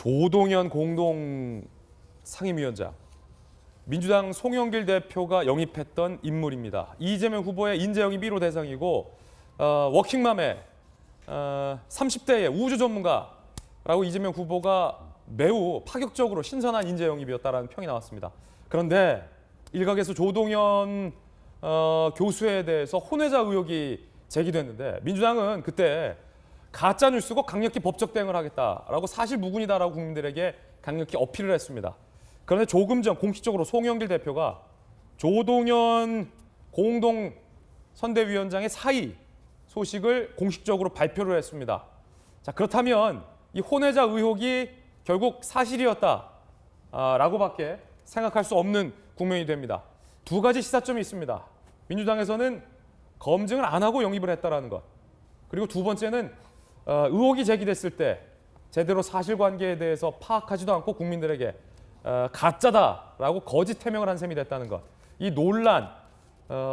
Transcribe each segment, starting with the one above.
조동연 공동 상임위원장, 민주당 송영길 대표가 영입했던 인물입니다. 이재명 후보의 인재 영입 1호 대상이고 워킹맘의 30대의 우주 전문가라고 이재명 후보가 매우 파격적으로 신선한 인재 영입이었다라는 평이 나왔습니다. 그런데 일각에서 조동연 교수에 대해서 혼외자 의혹이 제기됐는데 민주당은 그때 가짜 뉴스고 강력히 법적 대응을 하겠다라고 사실무근이다라고 국민들에게 강력히 어필을 했습니다. 그런데 조금 전 공식적으로 송영길 대표가 조동연 공동 선대위원장의 사의 소식을 공식적으로 발표를 했습니다. 자, 그렇다면 이 혼외자 의혹이 결국 사실이었다라고밖에 생각할 수 없는 국면이 됩니다. 두 가지 시사점이 있습니다. 민주당에서는 검증을 안 하고 영입을 했다라는 것. 그리고 두 번째는 의혹이 제기됐을 때 제대로 사실관계에 대해서 파악하지도 않고 국민들에게 가짜다라고 거짓 해명을 한 셈이 됐다는 것. 이 논란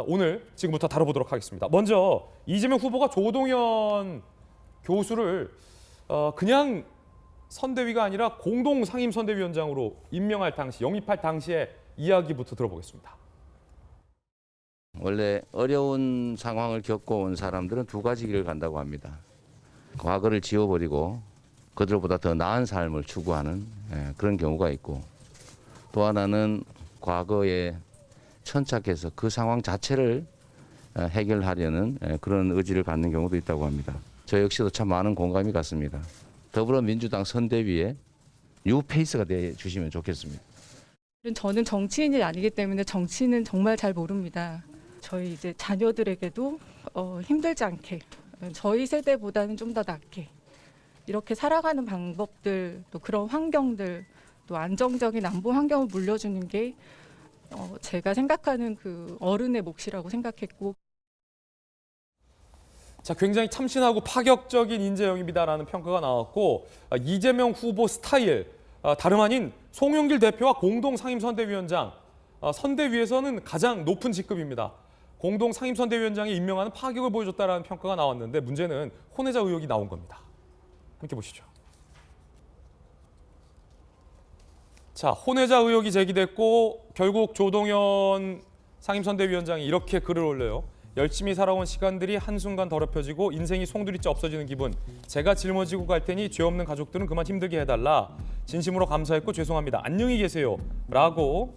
오늘 지금부터 다뤄보도록 하겠습니다. 먼저 이재명 후보가 조동연 교수를 그냥 선대위가 아니라 공동 상임선대위원장으로 임명할 당시, 영입할 당시의 이야기부터 들어보겠습니다. 원래 어려운 상황을 겪어온 사람들은 두 가지 길을 간다고 합니다. 과거를 지워버리고 그들보다 더 나은 삶을 추구하는 그런 경우가 있고, 또 하나는 과거에 천착해서 그 상황 자체를 해결하려는 그런 의지를 갖는 경우도 있다고 합니다. 저 역시도 참 많은 공감이 갔습니다. 더불어민주당 선대위에 뉴페이스가 돼 주시면 좋겠습니다. 저는 정치인이 아니기 때문에 정치는 정말 잘 모릅니다. 저희 이제 자녀들에게도 힘들지 않게, 저희 세대보다는 좀 더 낫게 이렇게 살아가는 방법들, 또 그런 환경들, 또 안정적인 안보 환경을 물려주는 게 제가 생각하는 그 어른의 몫이라고 생각했고. 자, 굉장히 참신하고 파격적인 인재 영입이다라는 평가가 나왔고, 이재명 후보 스타일, 다름 아닌 송영길 대표와 공동 상임선대위원장, 선대위에서는 가장 높은 직급입니다. 공동 상임선대위원장이 임명하는 파격을 보여줬다라는 평가가 나왔는데 문제는 혼외자 의혹이 나온 겁니다. 함께 보시죠. 자, 혼외자 의혹이 제기됐고 결국 조동연 상임선대위원장이 이렇게 글을 올려요. 열심히 살아온 시간들이 한순간 더럽혀지고 인생이 송두리째 없어지는 기분. 제가 짊어지고 갈 테니 죄 없는 가족들은 그만 힘들게 해달라. 진심으로 감사했고 죄송합니다. 안녕히 계세요. 라고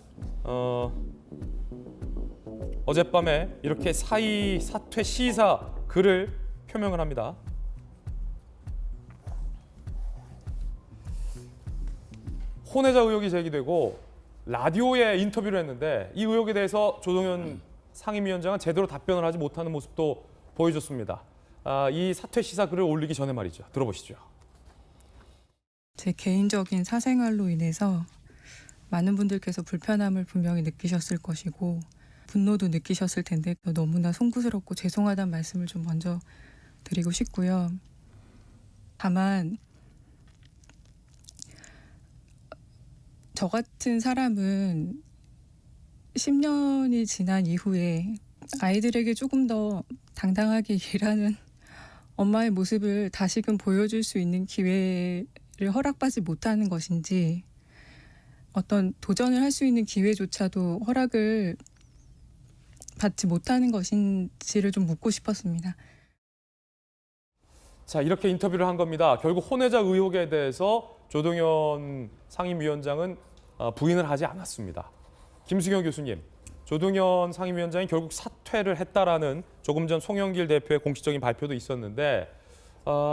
어젯밤에 이렇게 사퇴 시사 글을 표명을 합니다. 혼외자 의혹이 제기되고 라디오에 인터뷰를 했는데 이 의혹에 대해서 조동연 상임위원장은 제대로 답변을 하지 못하는 모습도 보여줬습니다. 이 사퇴 시사 글을 올리기 전에 말이죠. 들어보시죠. 제 개인적인 사생활로 인해서 많은 분들께서 불편함을 분명히 느끼셨을 것이고 분노도 느끼셨을 텐데 너무나 송구스럽고 죄송하다는 말씀을 좀 먼저 드리고 싶고요. 다만 저 같은 사람은 10년이 지난 이후에 아이들에게 조금 더 당당하게 일하는 엄마의 모습을 다시금 보여줄 수 있는 기회를 허락받지 못하는 것인지, 어떤 도전을 할 수 있는 기회조차도 허락을 받지 못하는 것인지를 좀 묻고 싶었습니다. 자, 이렇게 인터뷰를 한 겁니다. 결국 혼외자 의혹에 대해서 조동연 상임위원장은 부인을 하지 않았습니다. 김수경 교수님, 조동연 상임위원장이 결국 사퇴를 했다라는 조금 전 송영길 대표의 공식적인 발표도 있었는데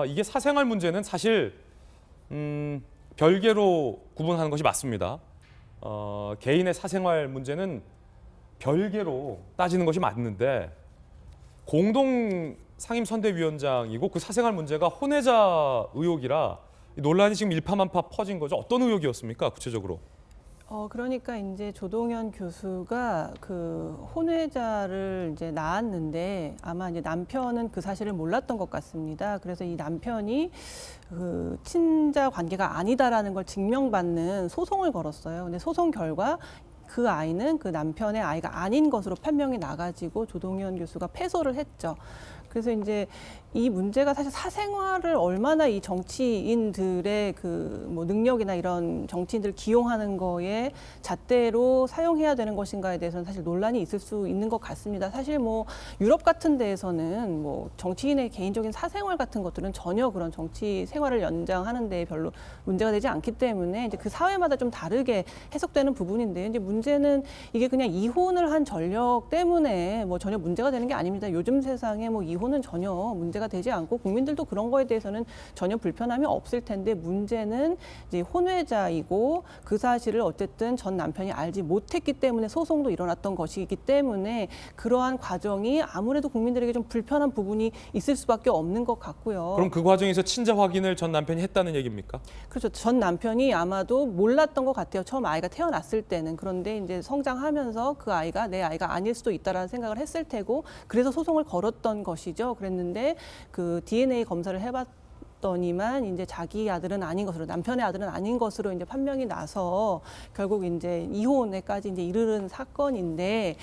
이게 사생활 문제는 사실 별개로 구분하는 것이 맞습니다. 개인의 사생활 문제는 별개로 따지는 것이 맞는데 공동 상임선대위원장이고 그 사생활 문제가 혼외자 의혹이라 논란이 지금 일파만파 퍼진 거죠. 어떤 의혹이었습니까, 구체적으로? 그러니까 이제 조동연 교수가 그 혼외자를 이제 낳았는데 아마 이제 남편은 그 사실을 몰랐던 것 같습니다. 그래서 이 남편이 그 친자 관계가 아니다라는 걸 증명받는 소송을 걸었어요. 근데 소송 결과 그 아이는 그 남편의 아이가 아닌 것으로 판명이 나가지고 조동연 교수가 패소를 했죠. 그래서 이제 이 문제가 사실 사생활을 얼마나 이 정치인들의 그 뭐 능력이나 이런 정치인들을 기용하는 거에 잣대로 사용해야 되는 것인가에 대해서는 사실 논란이 있을 수 있는 것 같습니다. 사실 뭐 유럽 같은 데에서는 뭐 정치인의 개인적인 사생활 같은 것들은 전혀 그런 정치 생활을 연장하는 데 별로 문제가 되지 않기 때문에 이제 그 사회마다 좀 다르게 해석되는 부분인데 이제 문제는 이게 그냥 이혼을 한 전력 때문에 뭐 전혀 문제가 되는 게 아닙니다. 요즘 세상에 뭐 이혼은 전혀 문제가 되지 않고 국민들도 그런 거에 대해서는 전혀 불편함이 없을 텐데 문제는 이제 혼외자이고 그 사실을 어쨌든 전 남편이 알지 못했기 때문에 소송도 일어났던 것이기 때문에 그러한 과정이 아무래도 국민들에게 좀 불편한 부분이 있을 수밖에 없는 것 같고요. 그럼 그 과정에서 친자 확인을 전 남편이 했다는 얘기입니까? 그렇죠. 전 남편이 아마도 몰랐던 것 같아요. 처음 아이가 태어났을 때는. 그런데 이제 성장하면서 그 아이가 내 아이가 아닐 수도 있다라는 생각을 했을 테고 그래서 소송을 걸었던 것이죠. 그랬는데 그 DNA 검사를 해봤더니만 이제 자기 아들은 아닌 것으로 남편의 아들은 아닌 것으로 이제 판명이 나서 결국 이제 이혼에까지 이제 이르는 사건인데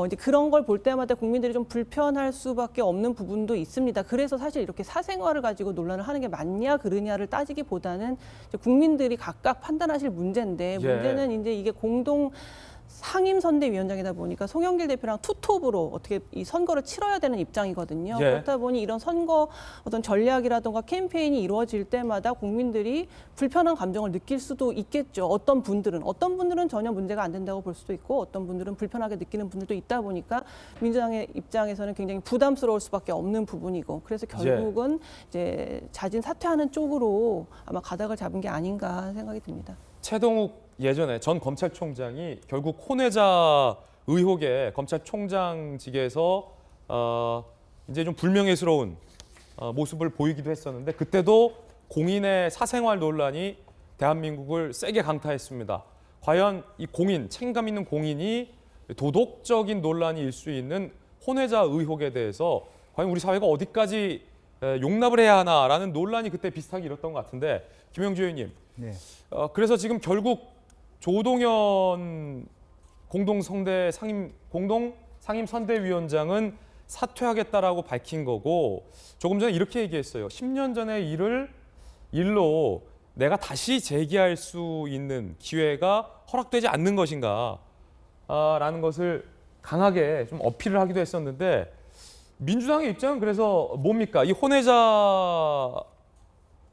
이제 그런 걸 볼 때마다 국민들이 좀 불편할 수밖에 없는 부분도 있습니다. 그래서 사실 이렇게 사생활을 가지고 논란을 하는 게 맞냐 그르냐를 따지기보다는 이제 국민들이 각각 판단하실 문제인데 예. 문제는 이제 이게 공동 상임선대위원장이다 보니까 송영길 대표랑 투톱으로 어떻게 이 선거를 치러야 되는 입장이거든요. 예. 그렇다 보니 이런 선거 어떤 전략이라든가 캠페인이 이루어질 때마다 국민들이 불편한 감정을 느낄 수도 있겠죠. 어떤 분들은 전혀 문제가 안 된다고 볼 수도 있고 어떤 분들은 불편하게 느끼는 분들도 있다 보니까 민주당의 입장에서는 굉장히 부담스러울 수밖에 없는 부분이고 그래서 결국은 이제 자진 사퇴하는 쪽으로 아마 가닥을 잡은 게 아닌가 생각이 듭니다. 최동욱 예전에 전 검찰총장이 결국 혼외자 의혹에 검찰총장직에서 이제 좀 불명예스러운 모습을 보이기도 했었는데 그때도 공인의 사생활 논란이 대한민국을 세게 강타했습니다. 과연 이 공인, 책임감 있는 공인이 도덕적인 논란이 일 수 있는 혼외자 의혹에 대해서 과연 우리 사회가 어디까지 용납을 해야 하나라는 논란이 그때 비슷하게 일었던 것 같은데 김영주 의원님. 네. 그래서 지금 결국 조동현 공동 상임선대위원장은 사퇴하겠다라고 밝힌 거고 조금 전에 이렇게 얘기했어요. 10년 전의 일로 내가 다시 재기할 수 있는 기회가 허락되지 않는 것인가 라는 것을 강하게 좀 어필을 하기도 했었는데 민주당의 입장은 그래서 뭡니까? 이 혼외자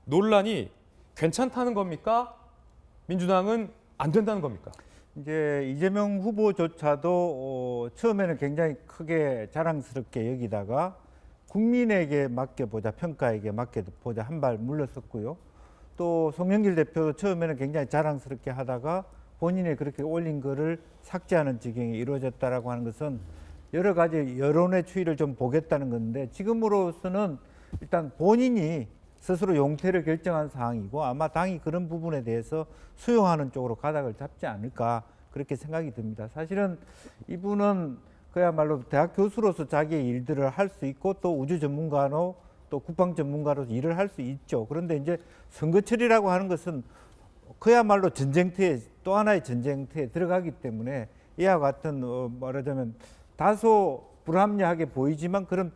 논란이 괜찮다는 겁니까? 민주당은 안 된다는 겁니까? 이제 이재명 후보조차도 처음에는 굉장히 크게 자랑스럽게 여기다가 국민에게 맡겨보자, 평가에게 맡겨보자 한 발 물러섰고요. 또 송영길 대표도 처음에는 굉장히 자랑스럽게 하다가 본인이 그렇게 올린 글을 삭제하는 지경이 이루어졌다라고 하는 것은 여러 가지 여론의 추이를 좀 보겠다는 건데 지금으로서는 일단 본인이 스스로 용퇴를 결정한 사항이고 아마 당이 그런 부분에 대해서 수용하는 쪽으로 가닥을 잡지 않을까 그렇게 생각이 듭니다. 사실은 이분은 그야말로 대학 교수로서 자기의 일들을 할 수 있고 또 우주 전문가로 또 국방 전문가로 일을 할 수 있죠. 그런데 이제 선거철이라고 하는 것은 그야말로 전쟁터에 또 하나의 전쟁터에 들어가기 때문에 이와 같은 말하자면 다소 불합리하게 보이지만 그런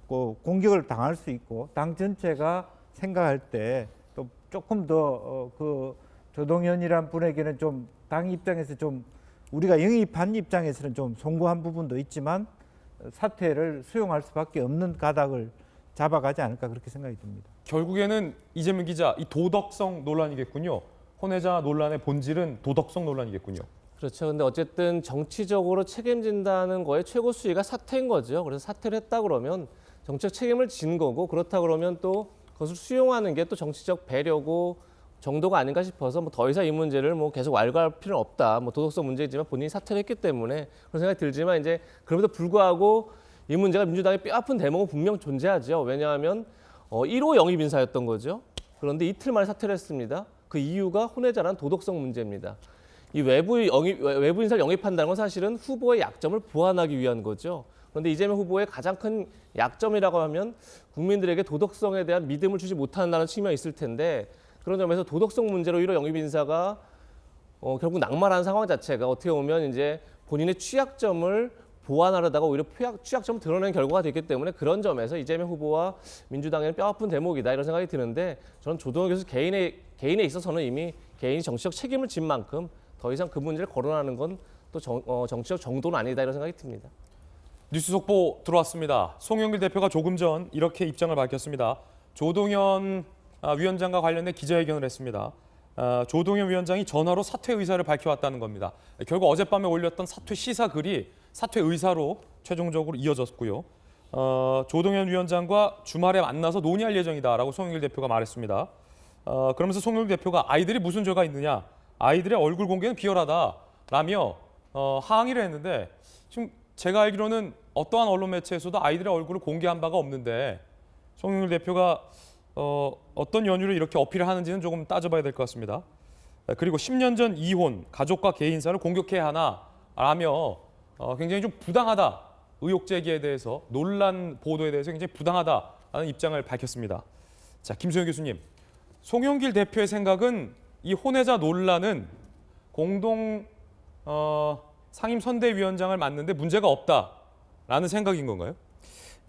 공격을 당할 수 있고 당 전체가 생각할 때 또 조금 더 그 조동현이란 분에게는 좀 당 입장에서 좀 우리가 영입한 입장에서는 좀 송구한 부분도 있지만 사퇴를 수용할 수밖에 없는 가닥을 잡아가지 않을까 그렇게 생각이 듭니다. 결국에는 이재명 기자 이 도덕성 논란이겠군요. 혼외자 논란의 본질은 도덕성 논란이겠군요. 그렇죠. 근데 어쨌든 정치적으로 책임진다는 거에 최고 수위가 사퇴인 거죠. 그래서 사퇴를 했다 그러면 정치적 책임을 진 거고 그렇다 그러면 또 그것을 수용하는 게 또 정치적 배려고 정도가 아닌가 싶어서 뭐 더 이상 이 문제를 뭐 계속 왈가할 필요는 없다. 뭐 도덕성 문제이지만 본인이 사퇴를 했기 때문에 그런 생각이 들지만 이제 그럼에도 불구하고 이 문제가 민주당의 뼈아픈 대목은 분명 존재하죠. 왜냐하면 1호 영입 인사였던 거죠. 그런데 이틀 만에 사퇴를 했습니다. 그 이유가 혼외자라는 도덕성 문제입니다. 이 외부 인사를 영입한다는 건 사실은 후보의 약점을 보완하기 위한 거죠. 그런데 이재명 후보의 가장 큰 약점이라고 하면 국민들에게 도덕성에 대한 믿음을 주지 못한다는 측면이 있을 텐데 그런 점에서 도덕성 문제로 1호 영입 인사가 결국 낙마한 상황 자체가 어떻게 보면 이제 본인의 취약점을 보완하려다가 오히려 취약점을 드러낸 결과가 됐기 때문에 그런 점에서 이재명 후보와 민주당에는 뼈아픈 대목이다 이런 생각이 드는데 저는 조동현 교수 개인에 있어서는 이미 개인이 정치적 책임을 진 만큼 더 이상 그 문제를 거론하는 건 또 정치적 정도는 아니다 이런 생각이 듭니다. 뉴스 속보 들어왔습니다. 송영길 대표가 조금 전 이렇게 입장을 밝혔습니다. 조동현 위원장과 관련된 기자회견을 했습니다. 조동현 위원장이 전화로 사퇴 의사를 밝혀왔다는 겁니다. 결국 어젯밤에 올렸던 사퇴 시사 글이 사퇴 의사로 최종적으로 이어졌고요. 조동현 위원장과 주말에 만나서 논의할 예정이다라고 송영길 대표가 말했습니다. 그러면서 송영길 대표가 아이들이 무슨 죄가 있느냐, 아이들의 얼굴 공개는 비열하다라며 항의를 했는데 지금 제가 알기로는 어떠한 언론 매체에서도 아이들의 얼굴을 공개한 바가 없는데 송영길 대표가 어떤 연유로 이렇게 어필을 하는지는 조금 따져봐야 될 것 같습니다. 그리고 10년 전 이혼, 가족과 개인사를 공격해야 하나라며 굉장히 좀 부당하다, 의혹 제기에 대해서 논란 보도에 대해서 굉장히 부당하다라는 입장을 밝혔습니다. 자, 김소영 교수님, 송영길 대표의 생각은 이 혼외자 논란은 공동 상임선대위원장을 맡는데 문제가 없다라는 생각인 건가요?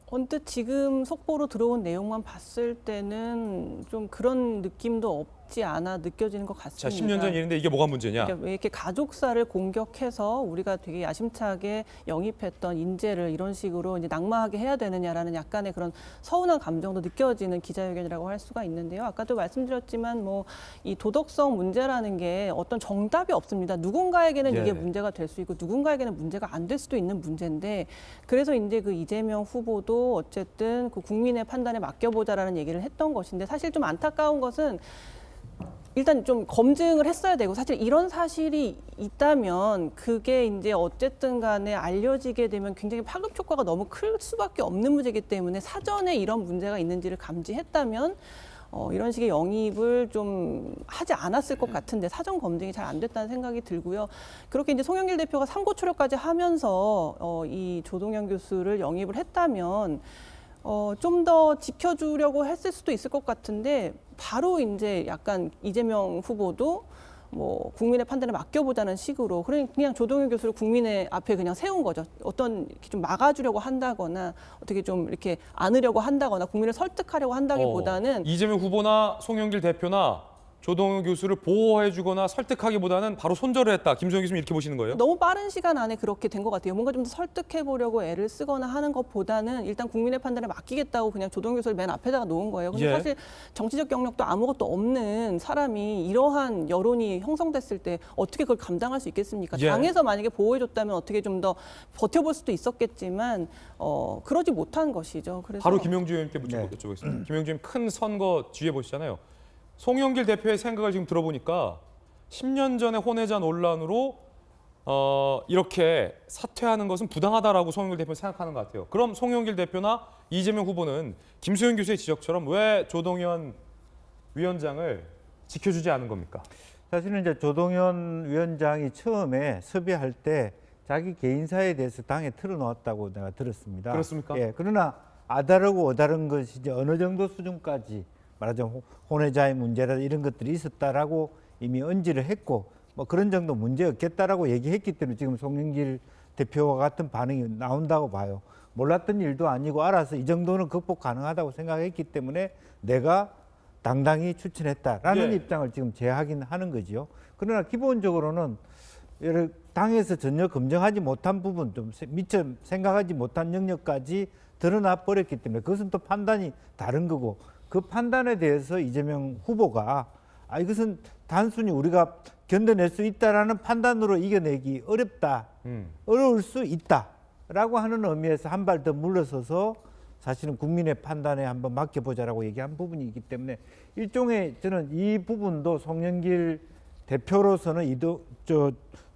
언뜻 지금 속보로 들어온 내용만 봤을 때는 좀 그런 느낌도 없지 않아 느껴지는 것 같습니다. 자, 10년 전 일인데 이게 뭐가 문제냐? 그러니까 왜 이렇게 가족사를 공격해서 우리가 되게 야심차게 영입했던 인재를 이런 식으로 이제 낙마하게 해야 되느냐라는 약간의 그런 서운한 감정도 느껴지는 기자회견이라고 할 수가 있는데요. 아까도 말씀드렸지만 뭐 이 도덕성 문제라는 게 어떤 정답이 없습니다. 누군가에게는 이게 문제가 될 수 있고 누군가에게는 문제가 안 될 수도 있는 문제인데 그래서 이제 그 이재명 후보도 어쨌든 그 국민의 판단에 맡겨보자라는 얘기를 했던 것인데 사실 좀 안타까운 것은 일단 좀 검증을 했어야 되고 사실 이런 사실이 있다면 그게 이제 어쨌든 간에 알려지게 되면 굉장히 파급 효과가 너무 클 수밖에 없는 문제이기 때문에 사전에 이런 문제가 있는지를 감지했다면 이런 식의 영입을 좀 하지 않았을 것 같은데 사전 검증이 잘 안 됐다는 생각이 들고요. 그렇게 이제 송영길 대표가 삼고초려까지 하면서 이 조동현 교수를 영입을 했다면 좀 더 지켜주려고 했을 수도 있을 것 같은데 바로 이제 약간 이재명 후보도 뭐 국민의 판단에 맡겨보자는 식으로 그냥 조동현 교수를 국민의 앞에 그냥 세운 거죠. 어떤 이렇게 좀 막아주려고 한다거나 어떻게 좀 이렇게 안으려고 한다거나 국민을 설득하려고 한다기보다는 이재명 후보나 송영길 대표나 조동현 교수를 보호해주거나 설득하기보다는 바로 손절을 했다. 김소영 교수님 이렇게 보시는 거예요? 너무 빠른 시간 안에 그렇게 된 것 같아요. 뭔가 좀 더 설득해보려고 애를 쓰거나 하는 것보다는 일단 국민의 판단에 맡기겠다고 그냥 조동현 교수를 맨 앞에다가 놓은 거예요. 근데 사실 정치적 경력도 아무것도 없는 사람이 이러한 여론이 형성됐을 때 어떻게 그걸 감당할 수 있겠습니까? 당에서 만약에 보호해줬다면 어떻게 좀 더 버텨볼 수도 있었겠지만 그러지 못한 것이죠. 그래서 바로 김영주 의원님께 여쭤보겠습니다. 김영주 의원님 큰 선거 뒤에 보시잖아요. 송영길 대표의 생각을 지금 들어보니까 10년 전의 혼외자 논란으로 이렇게 사퇴하는 것은 부당하다라고 송영길 대표는 생각하는 것 같아요. 그럼 송영길 대표나 이재명 후보는 김소영 교수의 지적처럼 왜 조동현 위원장을 지켜주지 않은 겁니까? 사실은 이제 조동현 위원장이 처음에 섭외할 때 자기 개인사에 대해서 당에 틀어놓았다고 내가 들었습니다. 그렇습니까? 예, 그러나 아다르고 어다른 것이 이제 어느 정도 수준까지 말하자면 혼외자의 문제라 이런 것들이 있었다라고 이미 언지를 했고 뭐 그런 정도 문제 없겠다라고 얘기했기 때문에 지금 송영길 대표와 같은 반응이 나온다고 봐요. 몰랐던 일도 아니고 알아서 이 정도는 극복 가능하다고 생각했기 때문에 내가 당당히 추천했다라는 입장을 지금 제하긴 하는 거지요. 그러나 기본적으로는 당에서 전혀 검증하지 못한 부분, 좀 미처 생각하지 못한 영역까지 드러나 버렸기 때문에 그것은 또 판단이 다른 거고 그 판단에 대해서 이재명 후보가 이것은 단순히 우리가 견뎌낼 수 있다라는 판단으로 이겨내기 어렵다, 어려울 수 있다라고 하는 의미에서 한 발 더 물러서서 사실은 국민의 판단에 한번 맡겨보자라고 얘기한 부분이기 때문에 일종의 저는 이 부분도 송영길 대표로서는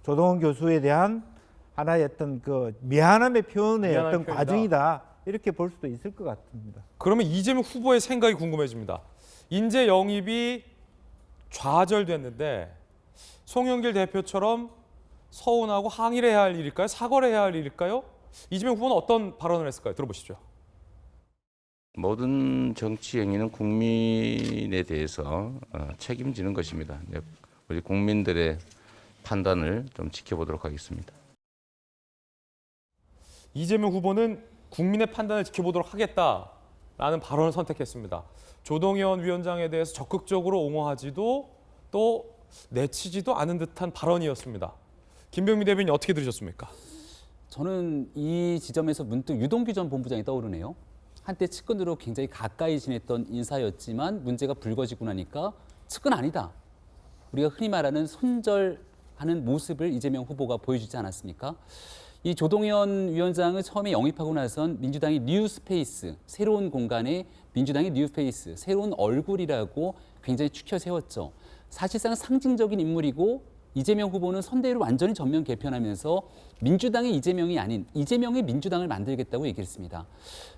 조동현 교수에 대한 하나의 어떤 그 미안함의 표현의 어떤 표현이다. 과정이다. 이렇게 볼 수도 있을 것 같습니다. 그러면 이재명 후보의 생각이 궁금해집니다. 인재 영입이 좌절됐는데 송영길 대표처럼 서운하고 항의를 해야 할 일일까요? 사과를 해야 할 일일까요? 이재명 후보는 어떤 발언을 했을까요? 들어보시죠. 모든 정치 행위는 국민에 대해서 책임지는 것입니다. 우리 국민들의 판단을 좀 지켜보도록 하겠습니다. 이재명 후보는 국민의 판단을 지켜보도록 하겠다라는 발언을 선택했습니다. 조동현 위원장에 대해서 적극적으로 옹호하지도 또 내치지도 않은 듯한 발언이었습니다. 김병민 대변인 어떻게 들으셨습니까? 저는 이 지점에서 문득 유동규 전 본부장이 떠오르네요. 한때 측근으로 굉장히 가까이 지냈던 인사였지만 문제가 불거지고 나니까 측근 아니다. 우리가 흔히 말하는 손절하는 모습을 이재명 후보가 보여주지 않았습니까? 이 조동현 위원장을 처음에 영입하고 나선 민주당이 뉴스페이스, 새로운 공간에 민주당의 뉴스페이스, 새로운 얼굴이라고 굉장히 추켜 세웠죠. 사실상 상징적인 인물이고 이재명 후보는 선대위를 완전히 전면 개편하면서 민주당의 이재명이 아닌 이재명의 민주당을 만들겠다고 얘기했습니다.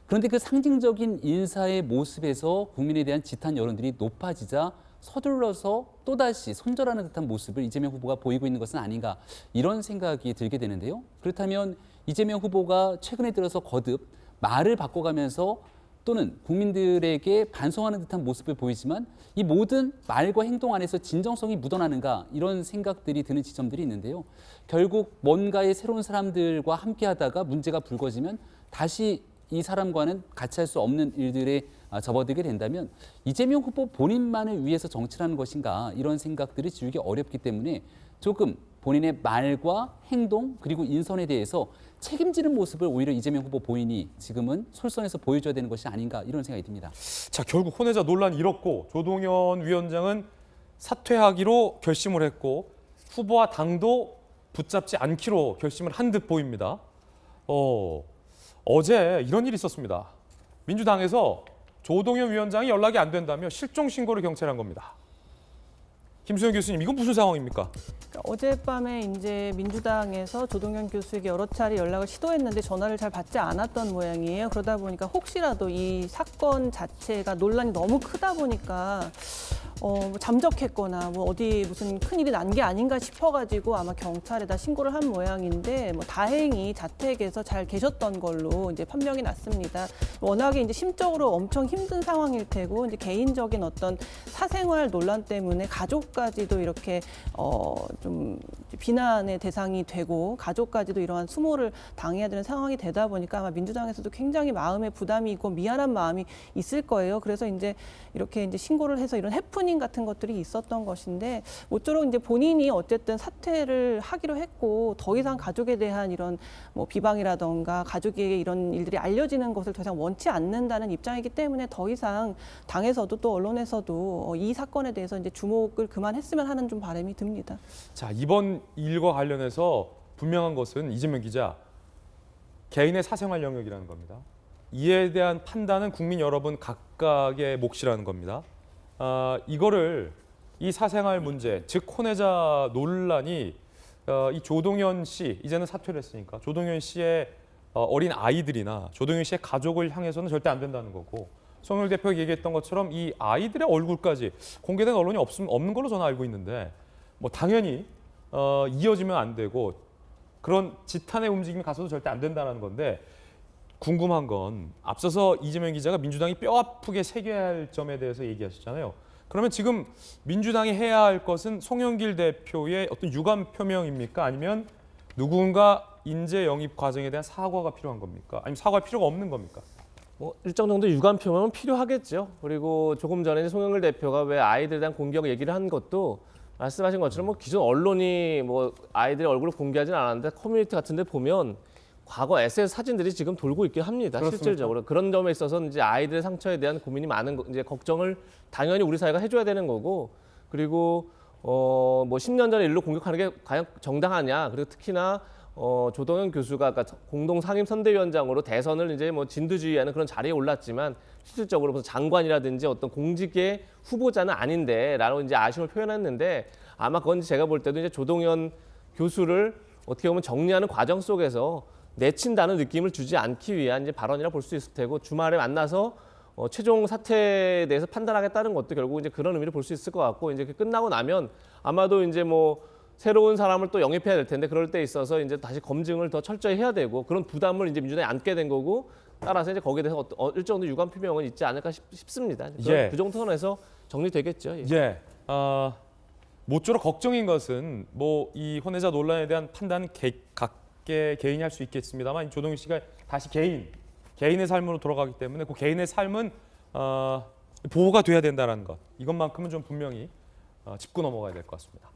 그런데 그 상징적인 인사의 모습에서 국민에 대한 지탄 여론들이 높아지자 서둘러서 또다시 손절하는 듯한 모습을 이재명 후보가 보이고 있는 것은 아닌가 이런 생각이 들게 되는데요. 그렇다면 이재명 후보가 최근에 들어서 거듭 말을 바꿔가면서 또는 국민들에게 반성하는 듯한 모습을 보이지만 이 모든 말과 행동 안에서 진정성이 묻어나는가 이런 생각들이 드는 지점들이 있는데요. 결국 뭔가의 새로운 사람들과 함께 하다가 문제가 불거지면 다시 이 사람과는 같이 할 수 없는 일들에 접어들게 된다면 이재명 후보 본인만을 위해서 정치를 하는 것인가 이런 생각들을 지우기 어렵기 때문에 조금 본인의 말과 행동 그리고 인선에 대해서 책임지는 모습을 오히려 이재명 후보 본인이 지금은 솔선해서 보여줘야 되는 것이 아닌가 이런 생각이 듭니다. 자, 결국 혼외자 논란이 일었고 조동현 위원장은 사퇴하기로 결심을 했고 후보와 당도 붙잡지 않기로 결심을 한 듯 보입니다. 어제 이런 일이 있었습니다. 민주당에서 조동현 위원장이 연락이 안 된다며 실종 신고를 경찰에 한 겁니다. 김수영 교수님, 이건 무슨 상황입니까? 어젯밤에 이제 민주당에서 조동현 교수에게 여러 차례 연락을 시도했는데 전화를 잘 받지 않았던 모양이에요. 그러다 보니까 혹시라도 이 사건 자체가 논란이 너무 크다 보니까 뭐 잠적했거나 뭐 어디 무슨 큰일이 난 게 아닌가 싶어가지고 아마 경찰에다 신고를 한 모양인데 뭐 다행히 자택에서 잘 계셨던 걸로 이제 판명이 났습니다. 워낙에 이제 심적으로 엄청 힘든 상황일 테고 이제 개인적인 어떤 사생활 논란 때문에 가족까지도 이렇게 좀 비난의 대상이 되고 가족까지도 이러한 수모를 당해야 되는 상황이 되다 보니까 아마 민주당에서도 굉장히 마음에 부담이 있고 미안한 마음이 있을 거예요. 그래서 이제 이렇게 이제 신고를 해서 이런 해프닝 같은 것들이 있었던 것인데 모쪼록 이제 본인이 어쨌든 사퇴를 하기로 했고 더 이상 가족에 대한 이런 뭐 비방이라던가 가족에게 이런 일들이 알려지는 것을 더 이상 원치 않는다는 입장이기 때문에 더 이상 당에서도 또 언론에서도 이 사건에 대해서 이제 주목을 그만했으면 하는 좀 바람이 듭니다. 자, 이번 일과 관련해서 분명한 것은 이재명 기자 개인의 사생활 영역이라는 겁니다. 이에 대한 판단은 국민 여러분 각각의 몫이라는 겁니다. 이거를 이 사생활 문제, 즉 혼외자 논란이 이 조동현 씨, 이제는 사퇴를 했으니까 조동현 씨의 어린 아이들이나 조동현 씨의 가족을 향해서는 절대 안 된다는 거고 송영길 대표가 얘기했던 것처럼 이 아이들의 얼굴까지 공개된 언론이 없는 걸로 저는 알고 있는데 뭐 당연히 이어지면 안 되고 그런 지탄의 움직임이 가서도 절대 안 된다는 건데 궁금한 건 앞서서 이재명 기자가 민주당이 뼈아프게 새겨야 할 점에 대해서 얘기하셨잖아요. 그러면 지금 민주당이 해야 할 것은 송영길 대표의 어떤 유감 표명입니까? 아니면 누군가 인재 영입 과정에 대한 사과가 필요한 겁니까? 아니면 사과할 필요가 없는 겁니까? 뭐 일정 정도 유감 표명은 필요하겠죠. 그리고 조금 전에 송영길 대표가 왜 아이들에 대한 공격 얘기를 한 것도 말씀하신 것처럼 뭐 기존 언론이 뭐 아이들의 얼굴을 공개하지는 않았는데 커뮤니티 같은 데 보면 과거 SS 사진들이 지금 돌고 있긴 합니다. 그렇습니까? 실질적으로. 그런 점에 있어서 이제 아이들의 상처에 대한 고민이 많은 이제 걱정을 당연히 우리 사회가 해줘야 되는 거고 그리고 뭐 10년 전에 일로 공격하는 게 과연 정당하냐. 그리고 특히나 조동현 교수가 아까 공동 상임 선대위원장으로 대선을 이제 뭐 진두지휘하는 그런 자리에 올랐지만 실질적으로 무슨 장관이라든지 어떤 공직의 후보자는 아닌데라고 이제 아쉬움을 표현했는데 아마 그건 제가 볼 때도 이제 조동현 교수를 어떻게 보면 정리하는 과정 속에서 내친다는 느낌을 주지 않기 위한 이제 발언이라 볼 수 있을 테고 주말에 만나서 최종 사태에 대해서 판단하겠다는 것도 결국 이제 그런 의미를 볼 수 있을 것 같고 이제 끝나고 나면 아마도 이제 뭐 새로운 사람을 또 영입해야 될 텐데 그럴 때 있어서 이제 다시 검증을 더 철저히 해야 되고 그런 부담을 이제 민주당이 안게 된 거고 따라서 이제 거기에 대해서 일정 정도 유감 표명은 있지 않을까 싶습니다. 예. 그 정도 선에서 정리되겠죠. 예. 예. 모쪼록 걱정인 것은 뭐 이 혼외자 논란에 대한 판단은 함께 개인이 할 수 있겠습니다만 조동익 씨가 다시 개인의 삶으로 돌아가기 때문에 그 개인의 삶은 보호가 돼야 된다는 것, 이것만큼은 좀 분명히 짚고 넘어가야 될 것 같습니다.